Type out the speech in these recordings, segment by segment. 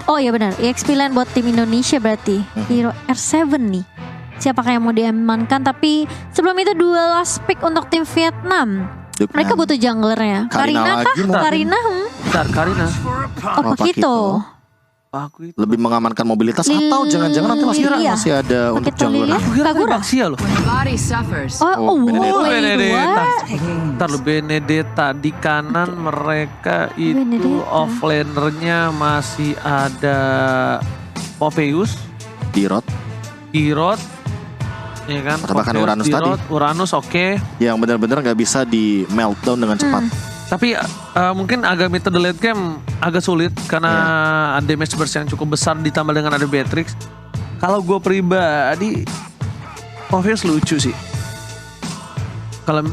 Oh iya benar, EXP Land buat tim Indonesia berarti. Hero R7 nih. Siapakah yang mau diamankan? Tapi sebelum itu duel last pick untuk tim Vietnam. Mereka butuh junglernya. Karina kah? Karina? Bentar, Karina. Oh Pakito. Lebih mengamankan mobilitas atau jangan-jangan nanti masih ada untuk jungler. Kagura Baxia loh. Oh, Benedetta. Ntar lu Benedetta di kanan mereka itu offlanernya masih ada Popeyus, Dirot, ya kan? bahkan Uranus tadi. Uranus oke. Yang benar-benar nggak bisa di meltdown dengan cepat. Tapi mungkin agak metode late game agak sulit karena damage burst yang cukup besar ditambah dengan ada Beatrix. Kalau gue pribadi, Popeyus lucu sih. Kalau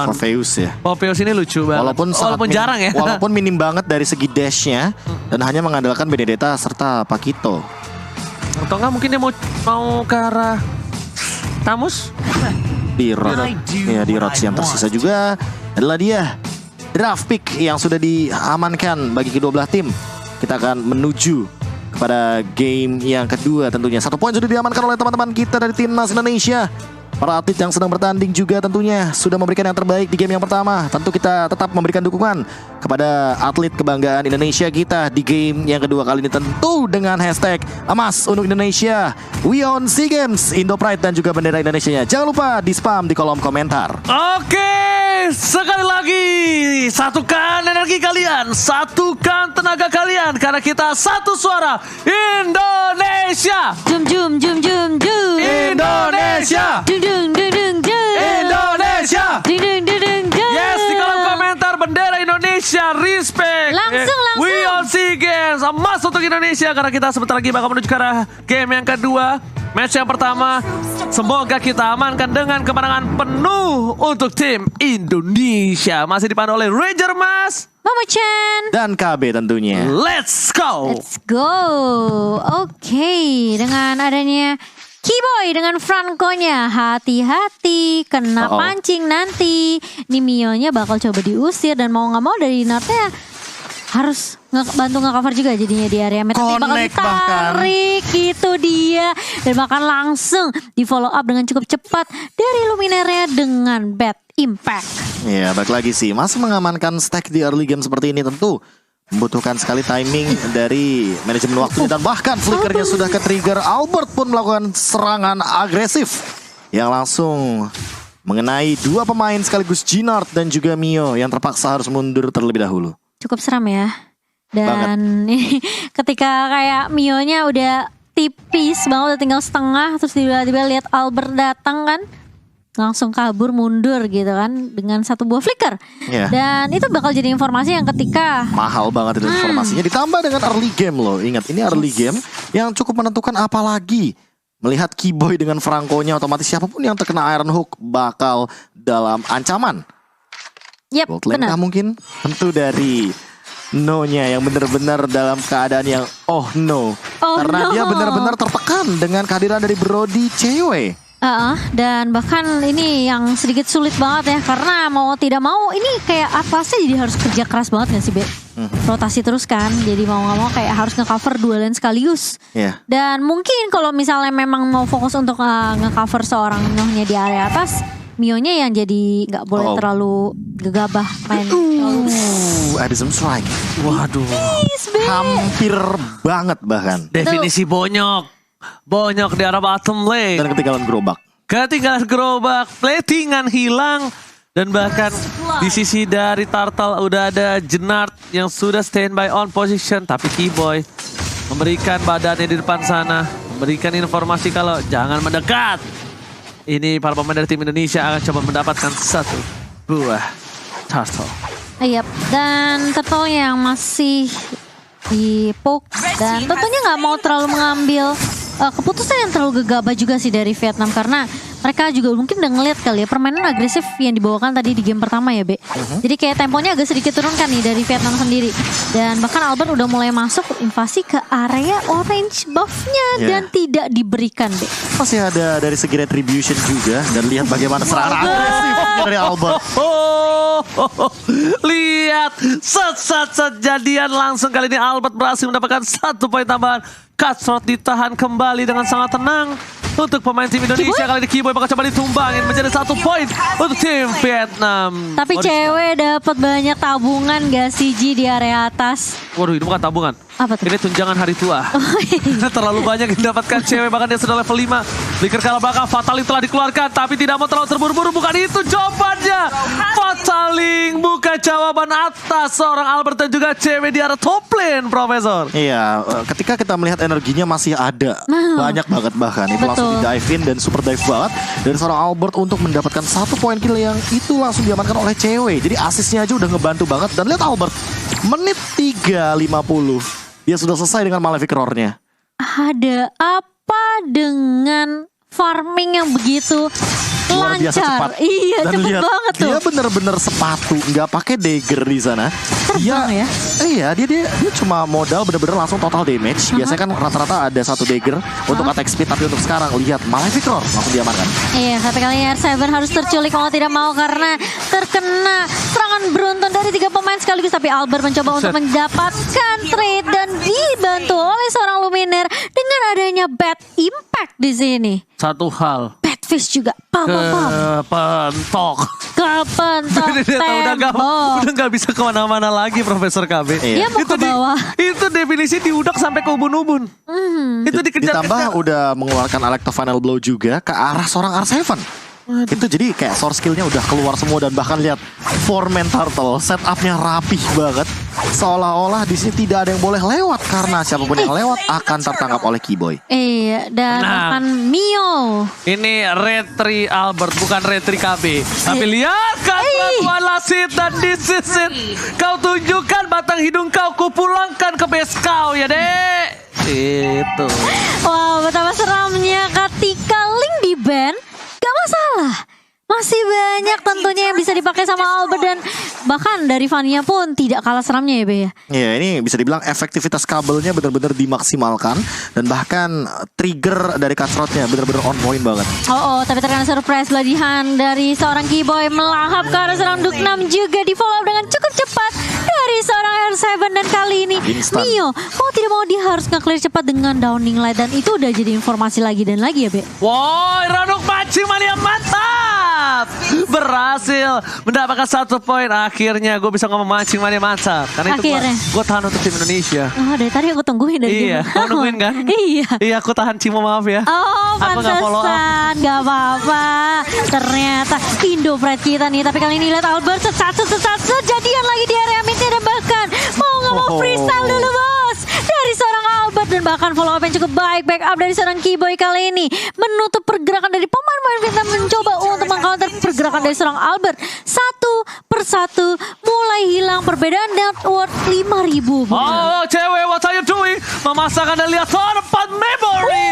Popeyus ya. Popeyus ini lucu banget. Walaupun jarang ya. Walaupun minim banget dari segi dashnya dan hanya mengandalkan Benedetta serta Pakito. Atau enggak mungkin dia mau ke arah Tamus? Dirot. Ya Dirot yang tersisa juga adalah dia. Draft pick yang sudah diamankan bagi kedua belah tim. Kita akan menuju kepada game yang kedua tentunya. 1 poin sudah diamankan oleh teman-teman kita dari Timnas Indonesia. Para atlet yang sedang bertanding juga tentunya sudah memberikan yang terbaik di game yang pertama. Tentu kita tetap memberikan dukungan kepada atlet kebanggaan Indonesia kita di game yang kedua kali ini. Tentu dengan hashtag emas untuk Indonesia, We on SEA Games, Indo Pride dan juga bendera Indonesia-nya. Jangan lupa di spam di kolom komentar. Oke, sekali lagi satukan energi kalian, satukan tenaga kalian karena kita satu suara Indonesia. Jum jum jum jum jum. Indonesia. Dung dung dung dung. Indonesia. Dung dung dung dung dung. Yes, di kolom komentar bendera Indonesia, respect. Langsung. We on SEA Games, emas untuk Indonesia karena kita sebentar lagi bakal menuju ke arah game yang kedua. Match yang pertama, semoga kita amankan dengan kemenangan penuh untuk tim Indonesia. Masih dipandu oleh Ranger Mas, Mama Chan dan KB tentunya. Let's go. Let's go. Oke, dengan adanya Keyboy dengan Franco-nya, hati-hati kena pancing nanti. Nih Mio-nya bakal coba diusir dan mau gak mau dari Northnya harus bantu nge-cover juga jadinya di area meta. Bakal ditarik, itu dia. Dan bahkan langsung di follow up dengan cukup cepat dari Luminaire dengan bad impact. Ya, balik lagi sih, masih mengamankan stack di early game seperti ini tentu membutuhkan sekali timing dari manajemen waktunya dan bahkan flickernya sudah ke trigger. Albert pun melakukan serangan agresif yang langsung mengenai 2 pemain sekaligus Ginard dan juga Mio yang terpaksa harus mundur terlebih dahulu. Cukup seram ya. Dan ketika kayak Mio-nya udah tipis banget, udah tinggal setengah, terus tiba-tiba lihat Albert datang kan, langsung kabur mundur gitu kan dengan 1 buah flicker. Dan itu bakal jadi informasi yang ketika mahal banget itu informasinya, ditambah dengan early game loh. Ingat ini early game yang cukup menentukan, apalagi melihat Keyboy dengan Franco-nya, otomatis siapapun yang terkena Iron Hook bakal dalam ancaman. Yep, benar. Mungkin tentu dari No-nya yang benar-benar dalam keadaan yang no. Karena dia benar-benar tertekan dengan kehadiran dari Brody cewek. Dan bahkan ini yang sedikit sulit banget ya, karena mau tidak mau ini kayak apa sih, jadi harus kerja keras banget gak sih Be? Rotasi terus kan, jadi mau gak mau kayak harus nge-cover 2 lane sekaligus. Dan mungkin kalau misalnya memang mau fokus untuk nge-cover seorang Noh-nya di area atas, Mio-nya yang jadi gak boleh terlalu gegabah main. Abyssal Strike. Waduh, hampir banget bahkan. Definisi bonyok di arah bottom lane. Dan ketinggalan gerobak. Platingan hilang. Dan bahkan di sisi dari Turtle udah ada Ginard yang sudah standby on position. Tapi Keyboy memberikan badannya di depan sana, memberikan informasi kalau jangan mendekat. Ini para pemain dari tim Indonesia akan coba mendapatkan 1 buah Turtle. Dan Turtle yang masih di poke dan tentunya nggak mau terlalu mengambil keputusan yang terlalu gegabah juga sih dari Vietnam, karena mereka juga mungkin udah ngeliat kali ya permainan agresif yang dibawakan tadi di game pertama ya Be. Jadi kayak temponya agak sedikit turunkan nih dari Vietnam sendiri. Dan bahkan Albert udah mulai masuk invasi ke area orange buffnya dan tidak diberikan Be. Masih ada dari segi retribution juga, dan lihat bagaimana serangan agresif dari Albert. Lihat, set jadian langsung kali ini Albert berhasil mendapatkan 1 poin tambahan. Cutthroat ditahan kembali dengan sangat tenang. Untuk pemain tim Indonesia kali ini Kiboy bakal coba ditumbangin menjadi 1 poin untuk tim Vietnam. Tapi cewek dapat banyak tabungan gak sih Ji di area atas? Waduh, ini bukan tabungan. Apa tuh? Ini tunjangan hari tua. Oh, iya. Terlalu banyak yang didapatkan cewek, bahkan dia sudah level 5. Flicker kalah belakang, Fataling telah dikeluarkan, tapi tidak mau terlalu terburu-buru. Bukan itu jawabannya. Fataling bukan jawaban atas seorang Albert dan juga cewek di arah top lane, Profesor. Iya, ketika kita melihat energinya masih ada. Banyak banget bahkan. Itu langsung di dive in dan super dive banget. Dari seorang Albert untuk mendapatkan 1 poin kill yang itu langsung diamankan oleh cewek. Jadi asisnya aja udah ngebantu banget. Dan lihat Albert, menit 3.50. Dia sudah selesai dengan Malefic Roar-nya. Ada apa dengan farming yang begitu Luar biasa cepat. lancar? Iya, Dan cepet lihat, banget tuh. dia bener-bener sepatu, nggak pakai dagger di sana. Terbang ya? Iya, dia cuma modal bener-bener langsung total damage. Biasanya kan rata-rata ada 1 dagger untuk attack speed, tapi untuk sekarang lihat Malefic Roar langsung diamankan. Iya, tapi kali ini R7 harus terculik mau tidak mau karena terkena serangan beruntun dari 3 pemain sekaligus. Tapi Albert mencoba untuk mendapatkan trade dan dibantu oleh seorang Luminaire dengan adanya bad impact di sini. Satu hal. Badfish juga. Pam. Kepentok. Kepentok Dia tahu tembok. udah nggak bisa kemana-mana lagi, Profesor KB. Dia mau ke bawah. Itu definisi diudak sampai ke ubun-ubun. Itu dikejar. Ditambah udah mengeluarkan Electro Final Blow juga ke arah seorang R7. Itu jadi kayak source skillnya udah keluar semua. Dan bahkan lihat Foreman Turtle setupnya rapih banget, seolah-olah di sini tidak ada yang boleh lewat karena siapapun yang lewat akan tertangkap oleh Kiboy. Iya, dan akan Mio. Ini Retri Albert, bukan Retri KB. Tapi lihat Cutthroat Lasit dan this is it. Kau tunjukkan batang hidung kau, kupulangkan ke base kau ya dek. Itu. Wow, betapa seramnya ketika Link di ban. Gak masalah. Masih banyak tentunya yang bisa dipakai sama Albert dan bahkan dari Vania pun tidak kalah seramnya ya Be ya. Iya, ini bisa dibilang efektivitas kabelnya benar-benar dimaksimalkan dan bahkan trigger dari Cutthroat-nya benar-benar on point banget. Tapi terkena surprise beladihan dari seorang Kiboy melahap ke arah seorang Duknam juga di follow dengan cukup cepat dari seorang R7 dan kali ini Instant. Mio mau tidak mau dia harus nge-clear cepat dengan downing light dan itu udah jadi informasi lagi dan lagi ya Be. Woi, Ranuk mancing mania mantap. Berhasil mendapatkan 1 poin. Akhirnya gue bisa ngomong mancing mania mantap. Karena itu gue tahan untuk tim Indonesia. Oh, dari tadi aku tungguin dari Iya, kamu nungguin kan? Iya. Iya, aku tahan Cimo, maaf ya. Oh, Aku nggak follow up. pantesan. Gak apa-apa. Ternyata Indo Pride kita nih. Tapi kali ini lihat Albert jadian lagi di area midnya dan bahkan mau nggak mau freestyle dulu bos. Dari seorang Albert dan bahkan follow up yang cukup baik. Back up dari seorang Kiboy kali ini. Menutup pergerakan dari pemain-pemain Vietnam mencoba untuk mengcounter pergerakan dari seorang Albert. Satu persatu mulai hilang perbedaan net worth 5.000. Oh, cewek, what are you doing? Memasangkan dan lihat tempat memory.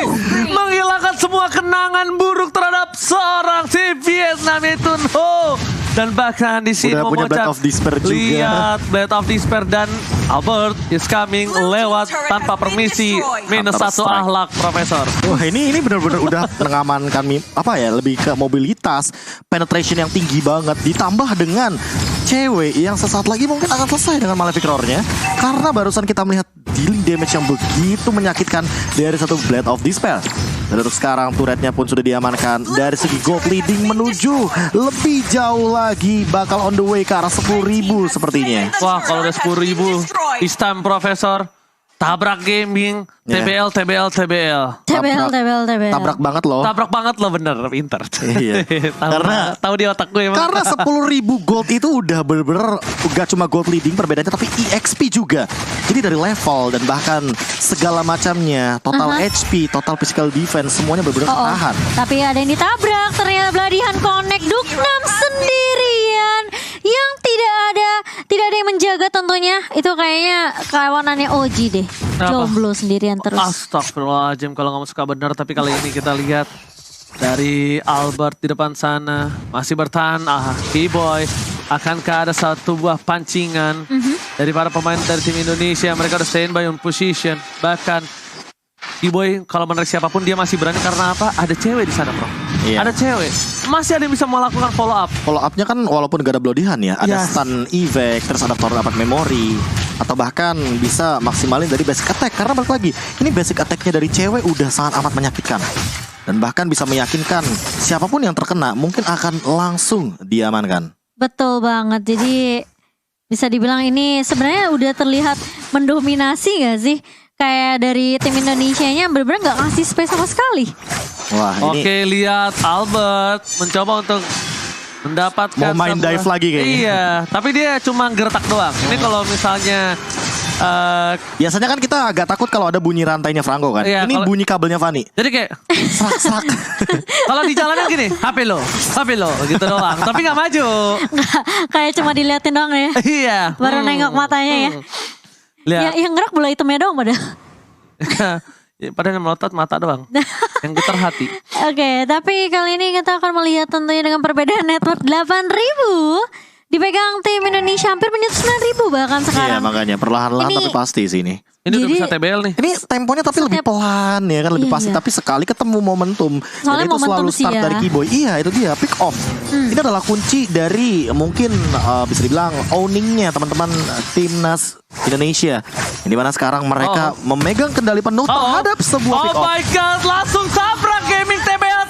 Menghilangkan semua kenangan buruk terhadap seorang si Vietnam itu. No. Dan bahkan di sini udah punya Blade of Despair juga. Lihat Blade of Despair dan Albert is coming lewat tanpa permisi. Minus 1 akhlak, Profesor. Wah, ini benar-benar udah mengamankan lebih ke mobilitas, penetration yang tinggi banget ditambah dengan cewek yang sesaat lagi mungkin akan selesai dengan Malefic Roar-nya karena barusan kita melihat dealing damage yang begitu menyakitkan dari satu Blade of Despair. Dan untuk sekarang turretnya pun sudah diamankan. Dari segi gold leading menuju lebih jauh lagi, bakal on the way ke arah 10.000 sepertinya. Wah, kalau udah 10.000 this time, Profesor. Tabrak gaming, TBL. Tabrak banget loh. Tabrak banget loh, bener, pinter. Iya. tahu di otak gue emang. Karena 10.000 gold itu udah bener-bener gak cuma gold leading perbedaannya, tapi EXP juga. Jadi dari level dan bahkan segala macamnya, total HP, total physical defense, semuanya bener-bener tahan. Tapi ada yang ditabrak, ternyata beladihan connect Duknam sendirian yang tidak ada yang menjaga tentunya. Itu kayaknya kawanannya OG deh. Jomblo sendirian terus. Astagfirullahaladzim, kalau nggak suka benar. Tapi kali ini kita lihat dari Albert di depan sana masih bertahan. Kiboy, akankah ada satu buah pancingan dari para pemain dari tim Indonesia? Mereka udah standby on position. Bahkan Kiboy kalau menarik siapapun dia masih berani karena apa? Ada cewek di sana, bro. Iya. ada cewek, masih ada yang bisa melakukan follow up. Follow up-nya kan walaupun gak ada bloodihan ya, ada Yes. stun evac, terus ada power dapat memori, atau bahkan bisa maksimalin dari basic attack. Karena balik lagi, ini basic attack-nya dari cewek udah sangat amat menyakitkan. Dan bahkan bisa meyakinkan siapapun yang terkena mungkin akan langsung diamankan. Betul banget. Jadi bisa dibilang ini sebenarnya udah terlihat mendominasi gak sih? Kayak dari tim Indonesianya benar-benar gak kasih space sama sekali. Wah, ini Oke, lihat Albert mencoba untuk mendapatkan mau main dive lagi kayaknya. Iya, tapi dia cuma gertak doang. Ini kalau misalnya biasanya kan kita agak takut kalau ada bunyi rantainya Franco kan. Iya, Ini kalau- bunyi kabelnya Fanny. jadi kayak Serak-serak. kalau di jalanan gini, HP lo gitu doang. Tapi nggak maju. Kayak cuma diliatin doang ya. Iya. Baru nengok matanya ya. Lihat. Ya, yang gerak bola hitamnya doang padahal. Padahal yang melotot mata doang. Yang getar hati. Oke, tapi kali ini kita akan melihat tentunya dengan perbedaan network 8.000 dipegang tim Indonesia hampir menyentuh 9.000 bahkan Iya sekarang. makanya perlahan-lahan Ini- tapi pasti sih ini. Ini udah Jadi- bisa TBL nih. Ini temponya tapi lebih pelan ya kan, lebih Iya, pasti. iya. Tapi sekali ketemu momentum, Soalnya dan itu momentum selalu sih start ya. dari Keyboy. Iya itu dia, pick off. Ini adalah kunci dari mungkin bisa dibilang owningnya teman-teman timnas Indonesia. Ini mana sekarang mereka memegang kendali penuh terhadap sebuah Oh pick off. my god, langsung tabrak gaming TBL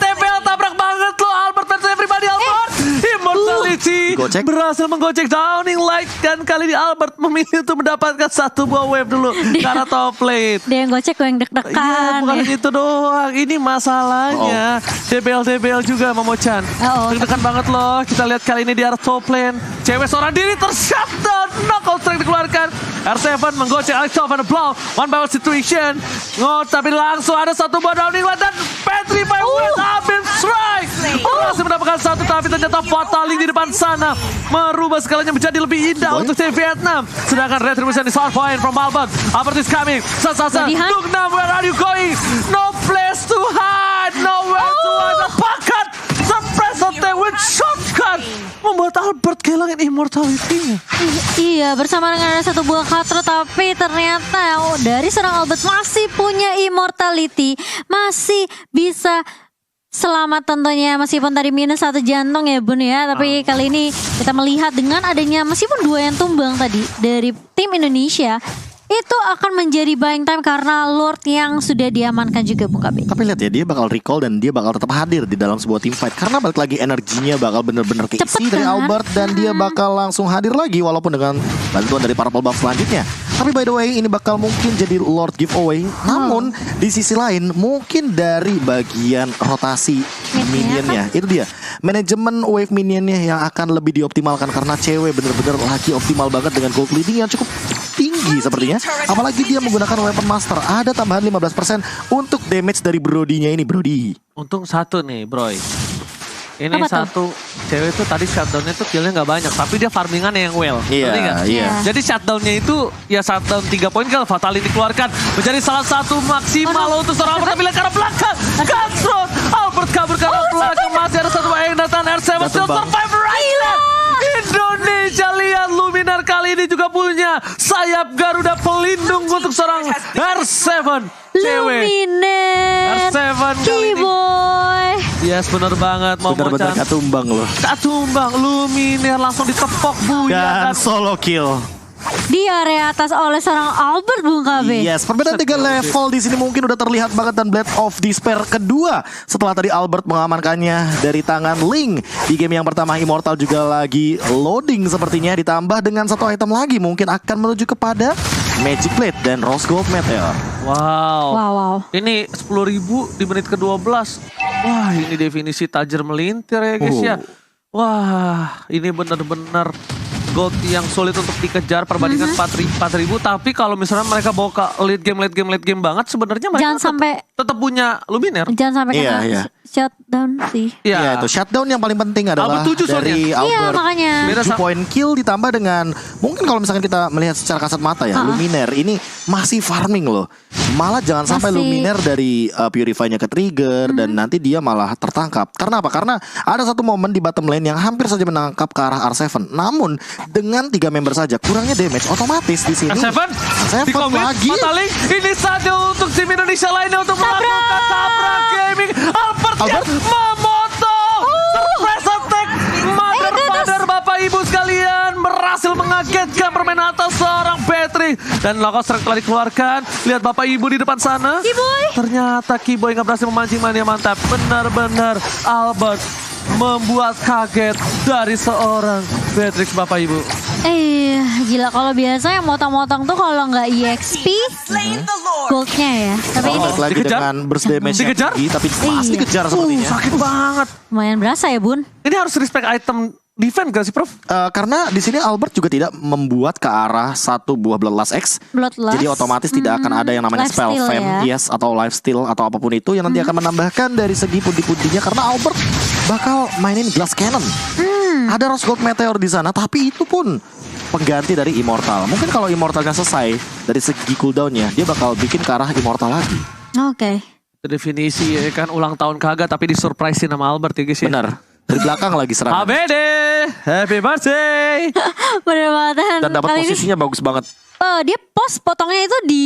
tabrak banget lo Albert versus everybody Albert. Immortality Gocek. berhasil menggocek Downing Light dan kali ini Albert memilih untuk mendapatkan satu buah wave dulu karena top late. Dia yang gocek, gue yang Iya, deg-degan. bukan ya. itu doang. Ini masalahnya DBL juga Momo-chan. Oh. Deg-degan banget loh. Kita lihat kali ini di arah top lane. Cewek seorang diri tershutdown. Knockout strike dikeluarkan. R7 menggocek Alex Tovan blow. One by one situation. Tapi langsung ada satu buah Downing Light dan Petri by West Abin strike. Berhasil mendapatkan satu tapi ternyata Fataling di depan sana. Merubah segalanya menjadi lebih indah untuk tim Vietnam. Sedangkan Retribution di South Point from Albert. Albert is coming. Sasa. Latihan. Look now, where are you going? No place to hide, nowhere to hide. Pakat, suppress attack with shotgun membuat Albert kehilangan immortality-nya. Iya, bersama dengan ada satu buah katro, tapi ternyata dari serang Albert masih punya immortality, masih bisa selamat tentunya meskipun tadi minus satu jantung ya Bun ya. Tapi kali ini kita melihat dengan adanya meskipun dua yang tumbang tadi dari tim Indonesia, itu akan menjadi buying time karena Lord yang sudah diamankan juga Bung KB. Tapi lihat ya, dia bakal recall dan dia bakal tetap hadir di dalam sebuah team fight. Karena balik lagi energinya bakal bener-bener keisi Cepet dari kan? Albert. Dan dia bakal langsung hadir lagi walaupun dengan bantuan dari Purple Buff selanjutnya. Tapi by the way ini bakal mungkin jadi Lord giveaway. Namun di sisi lain mungkin dari bagian rotasi minionnya. Itu dia, manajemen wave minionnya yang akan lebih dioptimalkan. Karena cewek bener-bener lagi optimal banget dengan gold leading yang cukup tinggi sepertinya. Apalagi dia menggunakan weapon master. Ada tambahan 15% untuk damage dari Brody-nya ini. Brody. Untung satu nih, Bro. Ini Apa tuh? satu cewek itu tadi shutdownnya tuh killnya nggak banyak, tapi dia farmingannya yang well. Iya, Ngerti nggak? iya. Jadi shutdownnya itu ya shutdown 3 poin kan fatality dikeluarkan menjadi salah satu maksimal untuk seorang Albert. Tapi lihat ke arah belakang, Cutthroat Albert kabur ke arah belakang, masih ada satu yang datang. R7 still Bang. survive right there. Indonesia lihat Luminar kali ini juga punya sayap Garuda pelindung untuk seorang R7 cewek. Luminer, R7 kali ini. Keyboy. Yes, bener banget. Bener-bener Momo-chan. gak tumbang loh. Tak tumbang, Luminer langsung ditepok Dan buya. solo kill. Di area atas oleh seorang Albert Bung KB. Yes, perbedaan 3 level di sini mungkin udah terlihat banget. Dan Blade of Despair kedua setelah tadi Albert mengamankannya dari tangan Ling. Di game yang pertama Immortal juga lagi loading sepertinya. Ditambah dengan satu item lagi mungkin akan menuju kepada Magic Blade dan Rose Gold Meteor. Wow. Wow. Ini 10.000 di menit ke-12. Wah, ini definisi tajir melintir ya guys ya. Wah, ini bener-bener gold yang sulit untuk dikejar perbandingan 4.000. Tapi kalau misalnya mereka bawa ke late game banget, sebenarnya mereka Jangan sampai tetap punya Luminer. Jangan sampai Iya, kena iya. shutdown sih. Iya, itu shutdown yang paling penting adalah Albert 7 dari Iya Albert. makanya. Beda 7 point kill ditambah dengan mungkin kalau misalkan kita melihat secara kasat mata ya, Luminer ini masih farming loh. Malah jangan sampai Masih. Luminer dari Purify-nya ke trigger dan nanti dia malah tertangkap. Karena apa? Karena ada satu momen di bottom lane yang hampir saja menangkap ke arah R7. Namun dengan 3 member saja kurangnya damage otomatis di sini. R7 R7 di commit, lagi. Fataling. Ini saatnya untuk tim Indonesia lainnya untuk melakukan tabrak gaming. Albert Albert? memotong mengagetkan permainan atas seorang Patrick. Dan Loco Strike telah dikeluarkan. Lihat Bapak Ibu di depan sana. Keyboy. Ternyata Keyboy nggak berhasil memancing mania mantap. Benar-benar Albert membuat kaget dari seorang Patrick Bapak Ibu. Gila kalau biasa yang motong-motong tuh kalau nggak EXP goldnya ya. Tapi ini Balik lagi dikejar? dengan burst damage yang Dikejar? tinggi, tapi pasti Iya. kejar sepertinya. Sakit banget. lumayan berasa ya Bun. Ini harus respect item defense gak sih Prof? Karena di sini Albert juga tidak membuat ke arah satu buah Bloodlust X. Bloodlust. Jadi otomatis tidak akan ada yang namanya spell Lifesteal fam, ya. yes, atau lifesteal atau apapun itu yang nanti akan menambahkan dari segi pundi-pundinya karena Albert bakal mainin glass cannon. Ada Rose Gold Meteor di sana, tapi itu pun pengganti dari Immortal. Mungkin kalau Immortalnya selesai dari segi cooldownnya, dia bakal bikin ke arah Immortal lagi. Oke. Itu definisi ya kan ulang tahun kagak tapi disurprisein sama Albert ya guys ya. Benar. Dari belakang lagi serangan. ABD, happy birthday. Bener banget. Dan dapat Kali ini, posisinya bagus banget. dia pos potongnya itu di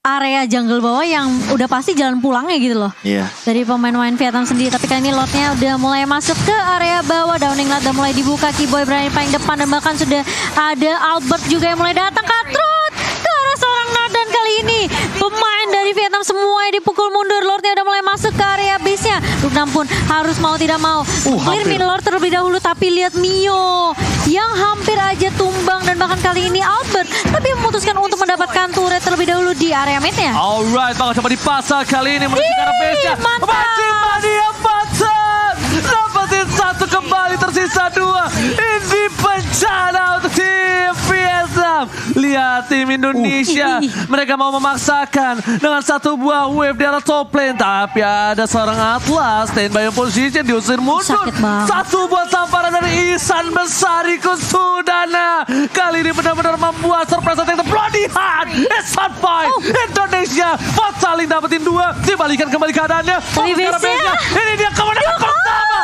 area jungle bawah yang udah pasti jalan pulangnya gitu loh. Iya. Dari pemain-pemain Vietnam sendiri. Tapi kali ini lotnya udah mulai masuk ke area bawah. Downing lot udah mulai dibuka. Keyboy berani paling depan. Dan bahkan sudah ada Albert juga yang mulai datang. Katrut ke arah seorang Nadan kali ini. Pemain dari Vietnam semua yang dipukul mundur. Lordnya udah mulai masuk ke area base-nya. Luknam pun harus mau tidak mau clear hampir. mid Lord terlebih dahulu. Tapi lihat Mio yang hampir aja tumbang. Dan bahkan kali ini Albert tapi memutuskan untuk mendapatkan turret terlebih dahulu di area midnya. Alright, bakal coba dipasang kali ini menuju ke arah base-nya. Mantap. Mancing mania pasang. Dapetin satu kembali tersisa dua. Ini bencana untuk tim Vietnam. Lihat tim Indonesia. Mereka mau memaksakan dengan satu buah wave di arah top lane. Tapi ada seorang Atlas standby position diusir mundur. Sakit banget. Satu buat samparan dari Ihsan Besari Kusudana. Kali ini benar-benar membuat surprise attack the bloody hand. Ihsan fight. Indonesia buat saling dapetin dua. Dibalikan kembali keadaannya. Dari Fokus ke arah base-nya. base-nya. Ini dia kemenangan pertama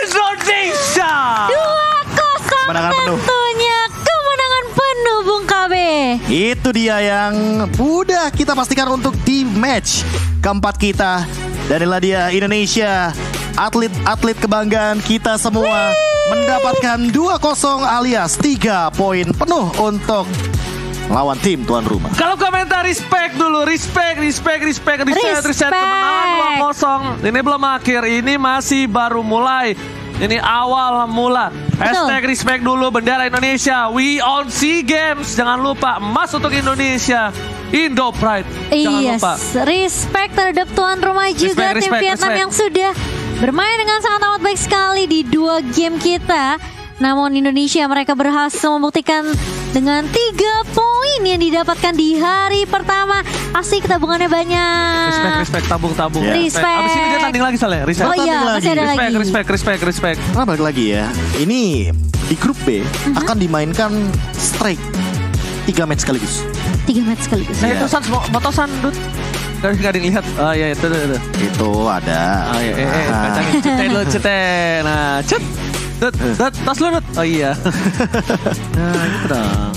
Indonesia. 2-0 Kemenangan penuh. tentunya kemenangan penuh Bung KB. Itu dia yang udah kita pastikan untuk di match keempat kita. Dan inilah dia Indonesia, atlet-atlet kebanggaan kita semua mendapatkan 2-0 alias 3 poin penuh untuk lawan tim tuan rumah. Kalau komentar respect dulu, respect kemenangan 2-0. Ini belum akhir, ini masih baru mulai. Ini awal mula. Hashtag respect dulu bendera Indonesia. We on SEA Games. Jangan lupa emas untuk Indonesia. Indo Pride. Jangan lupa. Respect terhadap tuan rumah juga tim Vietnam yang sudah bermain dengan sangat amat baik sekali di 2 game kita. Namun Indonesia mereka berhasil membuktikan dengan 3 poin yang didapatkan di hari pertama. Asik tabungannya banyak. Respect, tabung-tabung. Yeah. Respect. Abis ini dia tanding lagi soalnya. Respect. Oh iya, masih ada lagi. Respect. Karena balik lagi ya, ini di grup B akan dimainkan strike 3 match sekaligus. 3 match sekaligus. Nah itu Sans, motosan Dut. Gak ada yang lihat. Oh iya itu. Itu ada. Oh iya, kacangin. Cete lu, cete. Nah, cet. Dut, tas lu Dut. Oh iya. Nah gitu dong.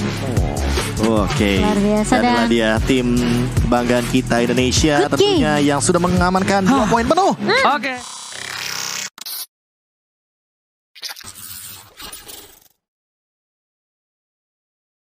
Oke. Luar biasa Dan inilah dah. dia tim kebanggaan kita Indonesia Good tentunya yang sudah mengamankan 2 poin penuh. Oke.